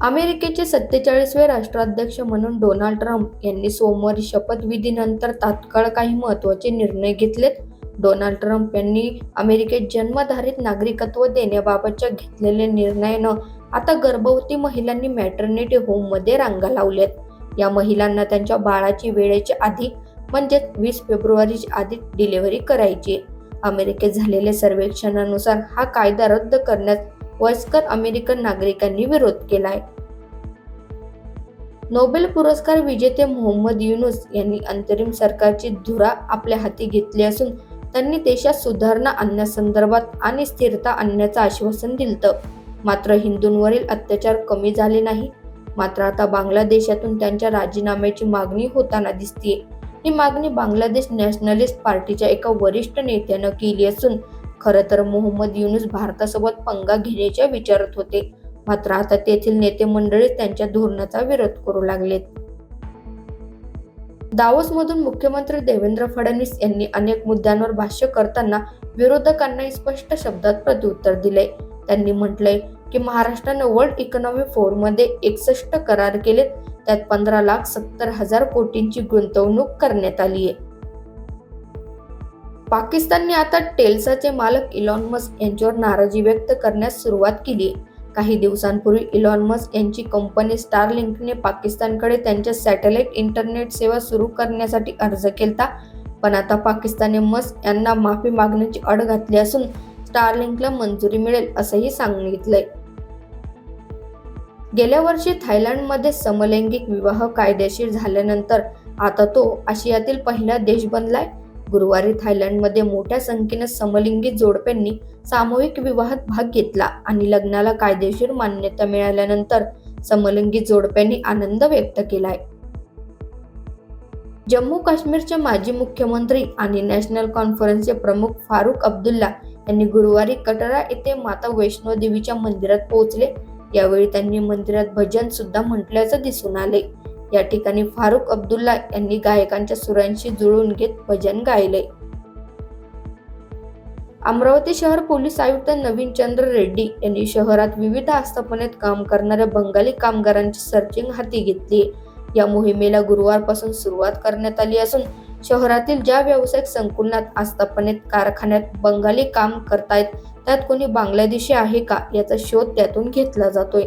अमेरिकेचे 47वे राष्ट्राध्यक्ष म्हणून डोनाल्ड ट्रम्प यांनी सोमवारी शपथविधीनंतर तात्काळ काही महत्त्वाचे निर्णय घेतलेत. डोनाल्ड ट्रम्प यांनी अमेरिकेत जन्मधारित नागरिकत्व देण्याबाबतच्या घेतलेल्या निर्णयानं आता गर्भवती महिलांनी मॅटर्निटी होममध्ये रांगा लावल्यात. या महिलांना त्यांच्या बाळाची वेळेच्या आधी म्हणजेच 20 फेब्रुवारीच्या आधी डिलिव्हरी करायची. अमेरिकेत झालेल्या सर्वेक्षणानुसार हा कायदा रद्द करण्यास वयस्कर अमेरिकन नागरिकांनी विरोध केलाय. नोबेल पुरस्कार विजेते मोहम्मद युनूस यांनी अंतरिम सरकारची धुरा आपल्या हाती घेतली असून त्यांनी देशात सुधारणा आणण्यासंदर्भात आणि स्थिरता आणण्याचं आश्वासन दिलं. मात्र हिंदूंवरील अत्याचार कमी झाले नाही. मात्र आता बांगलादेशातून त्यांच्या राजीनाम्याची मागणी होताना दिसतेय. ही मागणी बांगलादेश नॅशनलिस्ट पार्टीच्या एका वरिष्ठ नेत्यानं केली असून खरं तर मोहम्मद युनूस भारतासोबत पंगा घेण्याच्या विचारात होते. मात्र आता तेथील नेते मंडळी त्यांच्या धोरणाचा विरोध करू लागलेत. दावोसमधून मुख्यमंत्री देवेंद्र फडणवीस यांनी अनेक मुद्द्यांवर भाष्य करताना विरोधकांना स्पष्ट शब्दात प्रत्युत्तर दिले. त्यांनी म्हटलंय की महाराष्ट्राने वर्ल्ड इकॉनॉमिक फोरममध्ये 61 करार केलेत, त्यात 15,70,000 कोटींची गुंतवणूक करण्यात आली आहे. पाकिस्तानने आता टेस्लाचे मालक इलॉन मस्क यांच्यावर नाराजी व्यक्त करण्यास सुरुवात केली आहे. काही दिवसांपूर्वी इलॉन मस्क यांची कंपनी स्टारलिंकने पाकिस्तानकडे त्यांच्या सॅटेलाइट इंटरनेट सेवा सुरू करण्यासाठी अर्ज केलता. पण आता पाकिस्तानने मस्क यांना माफी मागण्याची अट घातली असून स्टारलिंकला मंजुरी मिळेल असंही सांगितलंय. गेल्या वर्षी थायलंडमध्ये समलैंगिक विवाह कायदेशीर झाल्यानंतर आता तो आशियातील पहिला देश बनलाय. गुरुवारी थायलंडमध्ये मोठ्या संख्येने समलिंगी जोडप्यांनी सामूहिक विवाहात भाग घेतला आणि लग्नाला कायदेशीर मान्यता मिळाल्यानंतर समलिंगी जोडप्यांनी आनंद व्यक्त केलाय. जम्मू काश्मीरचे माजी मुख्यमंत्री आणि नॅशनल कॉन्फरन्सचे प्रमुख फारुख अब्दुल्ला यांनी गुरुवारी कटरा येथे माता वैष्णो देवीच्या मंदिरात पोहोचले. यावेळी त्यांनी मंदिरात भजन सुद्धा म्हटल्याचं दिसून आले. या ठिकाणी फारुख अब्दुल्ला यांनी गायकांच्या सुरांशी जुळवून घेत भजन गायले. अमरावती शहर पोलीस आयुक्त नवीन चंद्र रेड्डी यांनी शहरात विविध आस्थापनेत काम करणाऱ्या बंगाली कामगारांची सर्चिंग हाती घेतली. या मोहिमेला गुरुवारपासून सुरुवात करण्यात आली असून शहरातील ज्या व्यावसायिक संकुलात, आस्थापनेत, कारखान्यात बंगाली काम करतायत त्यात कोणी बांगलादेशी आहे का याचा शोध त्यातून घेतला जातोय.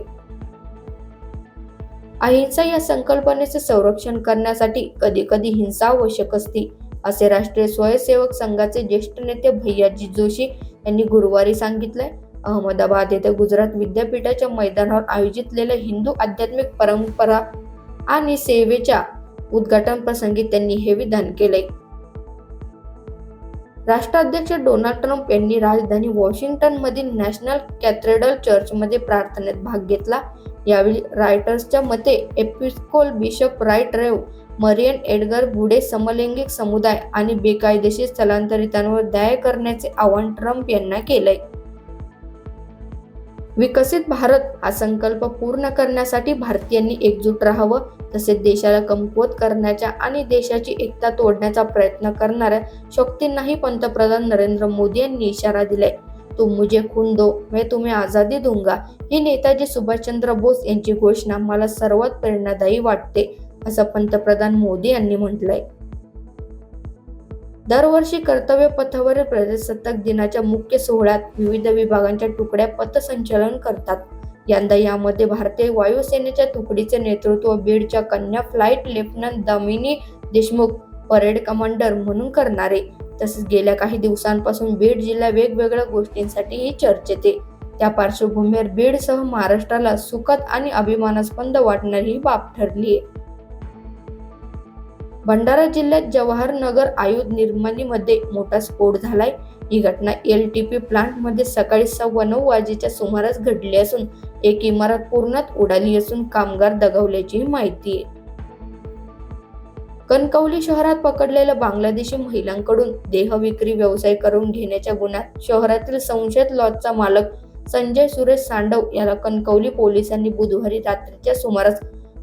अहिंसा या संकल्पनेचे संरक्षण करण्यासाठी कधी कधी हिंसा आवश्यक असते, असे राष्ट्रीय स्वयंसेवक संघाचे ज्येष्ठ नेते भैयाजी जोशी यांनी गुरुवारी सांगितलंय. अहमदाबाद येथे गुजरात विद्यापीठाच्या मैदानावर आयोजित हिंदू आध्यात्मिक परंपरा आणि सेवेच्या उद्घाटन प्रसंगी त्यांनी हे विधान केले. राष्ट्राध्यक्ष डोनाल्ड ट्रम्प यांनी राजधानी वॉशिंग्टन मधील नॅशनल कॅथेड्रल चर्चमध्ये प्रार्थनेत भाग घेतला. यावेळी रॉयटर्सच्या मते एपिस्कोपल बिशप राईट रेव मरियन एडगर बुडे समलैंगिक समुदाय आणि बेकायदेशीर स्थलांतरितांवर दया करण्याचे आवाहन ट्रम्प यांना केलंय. विकसित भारत हा संकल्प पूर्ण करण्यासाठी भारतीयांनी एकजूट राहावं, तसेच देशाला कमकुवत करण्याच्या आणि देशाची एकता तोडण्याचा प्रयत्न करणाऱ्या शक्तींनाही पंतप्रधान नरेंद्र मोदी यांनी इशारा दिलाय. तुम मुझे खून दो मैं तुम्हें आजादी दूंगा ही नेताजी सुभाषचंद्र बोस यांची घोषणा मला सर्वात प्रेरणादायी वाटते, असं पंतप्रधान मोदी यांनी म्हटलंय. दरवर्षी कर्तव्य पथावरील प्रजासत्ताक दिनाच्या मुख्य सोहळ्यात विविध विभागांच्या तुकड्या पथसंचलन करतात. यंदा यामध्ये भारतीय वायुसेनेच्या तुकडीचे नेतृत्व बीडच्या कन्या flight lieutenant Damini Deshmukh parade commander म्हणून करणारे. तसेच गेल्या काही दिवसांपासून बीड जिल्हा वेगवेगळ्या गोष्टींसाठीही चर्चेत आहे. त्या पार्श्वभूमीवर बीडसह महाराष्ट्राला सुखद आणि अभिमानास्पद वाटणारी ही बाब ठरली आहे. भंडारा जिल्ह्यात जवाहर नगर आयुध निर्मितीमध्ये मोठा स्फोट झालाय. ही घटना LTP प्लांटमध्ये सकाळी 9:15 वाजेच्या सुमारास घडली असून एक इमारत पूर्णतः उडाली असून कामगार दगावल्याची माहिती आहे. कणकवली शहरात पकडलेल्या बांगलादेशी महिलांकडून देह विक्री व्यवसाय करून घेण्याच्या गुन्ह्यात शहरातील संशयित लॉजचा मालक संजय सुरेश सांडव याला कणकवली पोलिसांनी बुधवारी रात्रीच्या सुमारास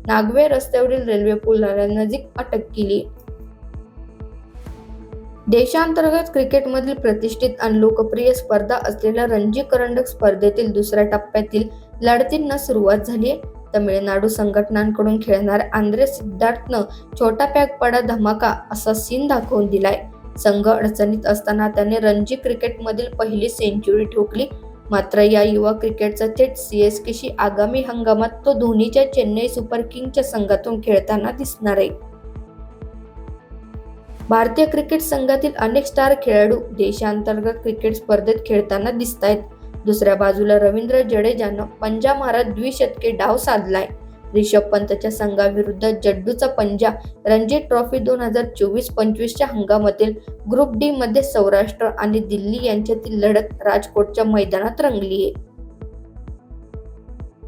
नागवे रस्त्यावरील रेल्वे पुलानजीक अटक केली. देशांतर्गत क्रिकेटमधील प्रतिष्ठित आणि लोकप्रिय स्पर्धा असलेल्या रणजी करंडक स्पर्धेतील दुसऱ्या टप्प्यातील लढतींना सुरुवात झाली आहे. तमिळनाडू संघटनांकडून खेळणाऱ्या आंद्रे सिद्धार्थनं छोटा पॅक बडा धमाका असा सीन दाखवून दिलाय. संघ अडचणीत असताना त्याने रणजी क्रिकेटमधील पहिली सेंचुरी ठोकली. मात्र या युवा क्रिकेटचा थेट सीएसकेशी आगामी हंगामात तो धोनीच्या चेन्नई सुपर किंग्सच्या संघातून खेळताना दिसणार आहे. भारतीय क्रिकेट संघातील अनेक स्टार खेळाडू देशांतर्गत क्रिकेट स्पर्धेत खेळताना दिसतायत. दुसऱ्या बाजूला रवींद्र जडेजानं पंजा मारत द्विशतकी डाव साधलाय. रिषभ पंतच्या संघाविरुद्ध जड्डूचा पंजा रणजी ट्रॉफी 2024-25च्या हंगामातील ग्रुप डी मध्ये सौराष्ट्र आणि दिल्ली यांच्यातील लढत राजकोटच्या मैदानात रंगलीय.